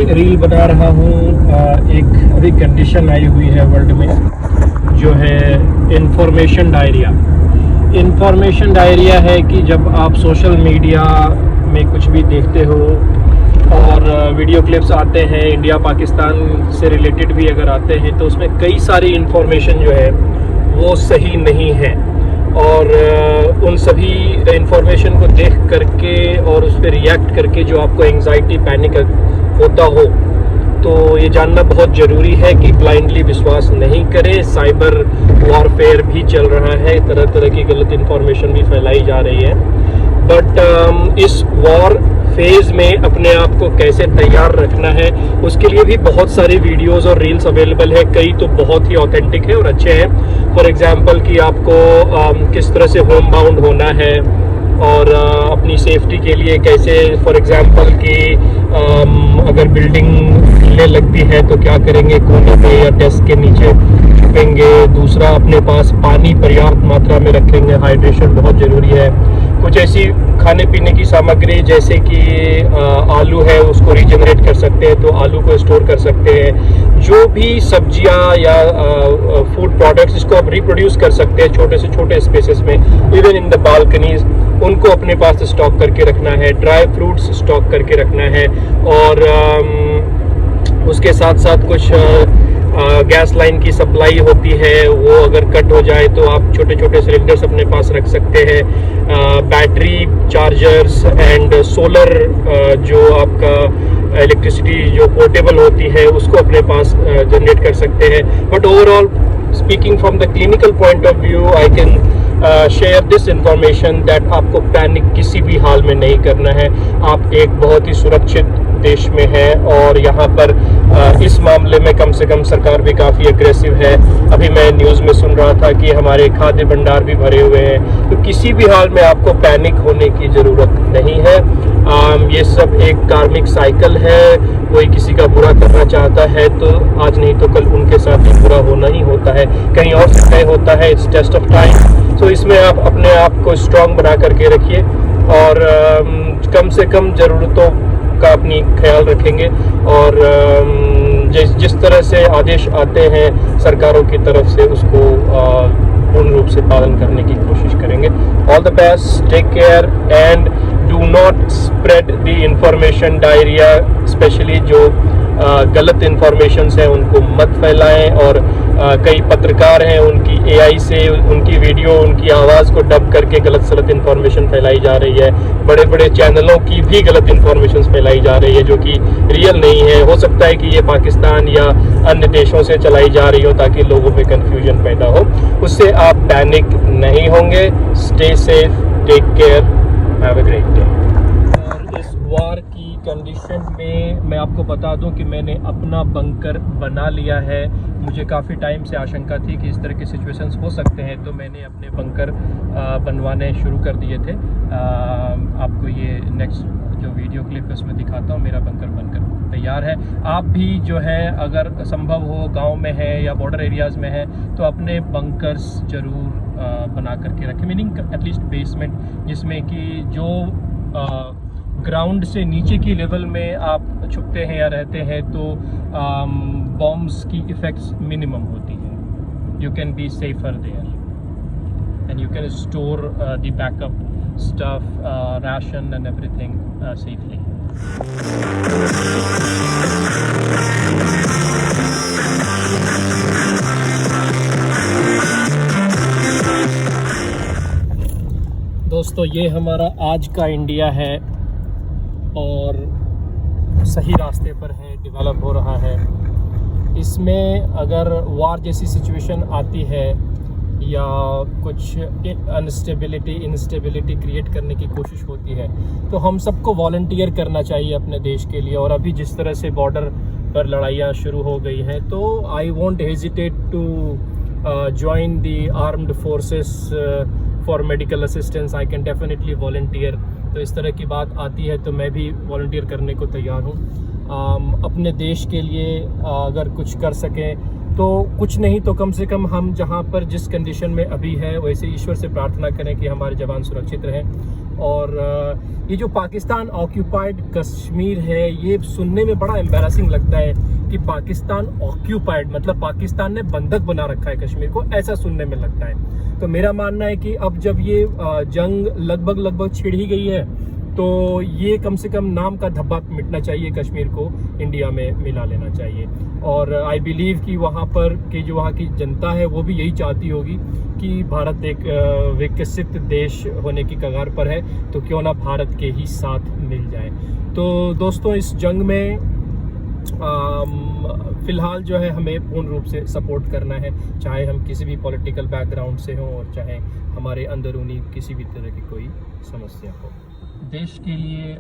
Reel बना रहा हूँ। एक अभी कंडीशन आई हुई है वर्ल्ड में जो है इंफॉर्मेशन डायरिया। इंफॉर्मेशन डायरिया है कि जब आप सोशल मीडिया में कुछ भी देखते हो और वीडियो क्लिप्स आते हैं इंडिया पाकिस्तान से रिलेटेड भी अगर आते हैं, तो उसमें कई सारी इंफॉर्मेशन जो है वो सही नहीं है। और उन सभी इंफॉर्मेशन को देख करके और उस पर रिएक्ट करके जो आपको एंजाइटी पैनिक होता हो, तो ये जानना बहुत ज़रूरी है कि ब्लाइंडली विश्वास नहीं करें। साइबर वॉरफेयर भी चल रहा है, तरह तरह की गलत इंफॉर्मेशन भी फैलाई जा रही है। बट इस वॉर फेज़ में अपने आप को कैसे तैयार रखना है, उसके लिए भी बहुत सारी वीडियोस और रील्स अवेलेबल है। कई तो बहुत ही ऑथेंटिक है और अच्छे हैं। फॉर एग्जांपल कि आपको किस तरह से होम बाउंड होना है और अपनी सेफ्टी के लिए कैसे, फॉर एग्जांपल कि अगर बिल्डिंग हिलने लगती है तो क्या करेंगे, कोने पे या डेस्क के नीचे छुपेंगे। दूसरा, अपने पास पानी पर्याप्त मात्रा में रखेंगे, हाइड्रेशन बहुत ज़रूरी है। कुछ ऐसी खाने पीने की सामग्री जैसे कि आलू है उसको रीजनरेट कर सकते हैं, तो आलू को स्टोर कर सकते हैं। जो भी सब्जियां या फूड प्रोडक्ट्स इसको आप रिप्रोड्यूस कर सकते हैं छोटे से छोटे स्पेसेस में, इवन इन द बालकनीज, उनको अपने पास स्टॉक करके रखना है। ड्राई फ्रूट्स स्टॉक करके रखना है। और उसके साथ साथ कुछ गैस लाइन की सप्लाई होती है, वो अगर कट हो जाए तो आप छोटे छोटे सिलेंडर्स अपने पास रख सकते हैं। बैटरी चार्जर्स एंड सोलर जो आपका इलेक्ट्रिसिटी जो पोर्टेबल होती है उसको अपने पास जनरेट कर सकते हैं। But overall speaking from the clinical point of view, I can share this information that आपको पैनिक किसी भी हाल में नहीं करना है। आप एक बहुत ही सुरक्षित देश में है और यहाँ पर इस मामले में कम से कम सरकार भी काफ़ी एग्रेसिव है। अभी मैं न्यूज़ में सुन रहा था कि हमारे खाद्य भंडार भी भरे हुए हैं, तो किसी भी हाल में आपको पैनिक होने की ज़रूरत नहीं है। ये सब एक कार्मिक साइकिल है। कोई किसी का बुरा करना चाहता है तो आज नहीं तो कल उनके साथ भी बुरा होना ही होता है, कहीं और से तय होता है। It's test of time. तो इसमें आप अपने आप को स्ट्रांग बना करके रखिए और कम से कम ज़रूरतों का अपनी ख्याल रखेंगे और जिस तरह से आदेश आते हैं सरकारों की तरफ से उसको पूर्ण रूप से पालन करने की कोशिश करेंगे। All the best, take care and do not spread the information diarrhoea. Specially जो गलत इंफॉर्मेशन है उनको मत फैलाएं। और कई पत्रकार हैं, उनकी एआई से उनकी वीडियो, उनकी आवाज़ को डब करके गलत सलत इंफॉर्मेशन फैलाई जा रही है। बड़े बड़े चैनलों की भी गलत इंफॉर्मेशन फैलाई जा रही है जो कि रियल नहीं है। हो सकता है कि ये पाकिस्तान या अन्य देशों से चलाई जा रही हो ताकि लोगों में कन्फ्यूजन पैदा हो। उससे आप पैनिक नहीं होंगे। Stay safe, take care, have a great day. और इस वार की कंडीशन में मैं आपको बता दूं कि मैंने अपना बंकर बना लिया है। मुझे काफ़ी टाइम से आशंका थी कि इस तरह के सिचुएशंस हो सकते हैं, तो मैंने अपने बंकर बनवाने शुरू कर दिए थे। आपको ये नेक्स्ट जो वीडियो क्लिप है उसमें दिखाता हूँ। मेरा बंकर बनकर तैयार है। आप भी जो है अगर संभव हो गांव में है या बॉर्डर एरियाज़ में है तो अपने बंकर्स ज़रूर बना करके रखें, मीनिंग एटलीस्ट बेसमेंट, जिसमें कि जो ग्राउंड से नीचे की लेवल में आप छुपते हैं या रहते हैं तो बॉम्ब्स की इफ़ेक्ट्स मिनिमम होती है। You can be safer there and you can store the backup stuff, ration and everything safely. दोस्तों, ये हमारा आज का इंडिया है और सही रास्ते पर है, डेवलप हो रहा है। इसमें अगर वार जैसी सिचुएशन आती है या कुछ इंस्टेबिलिटी क्रिएट करने की कोशिश होती है तो हम सबको वॉलंटियर करना चाहिए अपने देश के लिए। और अभी जिस तरह से बॉर्डर पर लड़ाइयाँ शुरू हो गई हैं तो I won't hesitate to join the armed forces for medical assistance. I can definitely volunteer. तो इस तरह की बात आती है तो मैं भी वॉलंटियर करने को तैयार हूँ। अपने देश के लिए अगर कुछ कर सकें तो कुछ नहीं तो कम से कम हम जहाँ पर जिस कंडीशन में अभी है वैसे ईश्वर से प्रार्थना करें कि हमारे जवान सुरक्षित रहें। और ये जो पाकिस्तान ऑक्यूपाइड कश्मीर है, ये सुनने में बड़ा एम्बैरेसिंग लगता है कि पाकिस्तान ऑक्यूपाइड मतलब पाकिस्तान ने बंधक बना रखा है कश्मीर को, ऐसा सुनने में लगता है। तो मेरा मानना है कि अब जब ये जंग लगभग छिड़ ही गई है, तो ये कम से कम नाम का धब्बा मिटना चाहिए, कश्मीर को इंडिया में मिला लेना चाहिए। और आई बिलीव कि वहाँ पर की जो वहाँ की जनता है वो भी यही चाहती होगी कि भारत एक विकसित देश होने की कगार पर है, तो क्यों ना भारत के ही साथ मिल जाए। तो दोस्तों, इस जंग में फिलहाल जो है हमें पूर्ण रूप से सपोर्ट करना है, चाहे हम किसी भी पॉलिटिकल बैकग्राउंड से हों और चाहे हमारे अंदरूनी किसी भी तरह की कोई समस्या हो। देश के लिए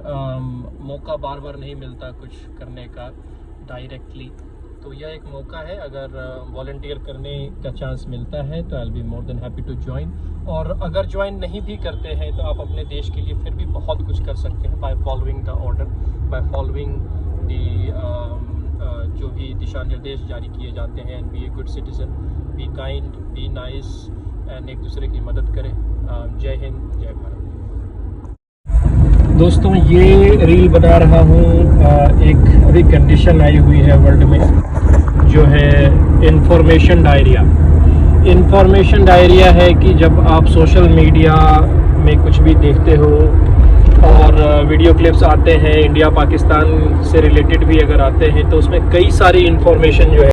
मौका बार बार नहीं मिलता कुछ करने का डायरेक्टली, तो यह एक मौका है। अगर वॉलंटियर करने का चांस मिलता है तो I will be more than happy to join. और अगर ज्वाइन नहीं भी करते हैं तो आप अपने देश के लिए फिर भी बहुत कुछ कर सकते हैं by following the order, by following the जो भी दिशा निर्देश जारी किए जाते हैं। And be a good citizen, be kind, be nice and एक दूसरे की मदद करें। जय हिंद, जय भारत। दोस्तों, ये रील बना रहा हूँ, एक अभी कंडीशन आई हुई है वर्ल्ड में, जो है इंफॉर्मेशन डायरिया। इंफॉर्मेशन डायरिया है कि जब आप सोशल मीडिया में कुछ भी देखते हो और वीडियो क्लिप्स आते हैं इंडिया पाकिस्तान से रिलेटेड भी अगर आते हैं, तो उसमें कई सारी इंफॉर्मेशन जो है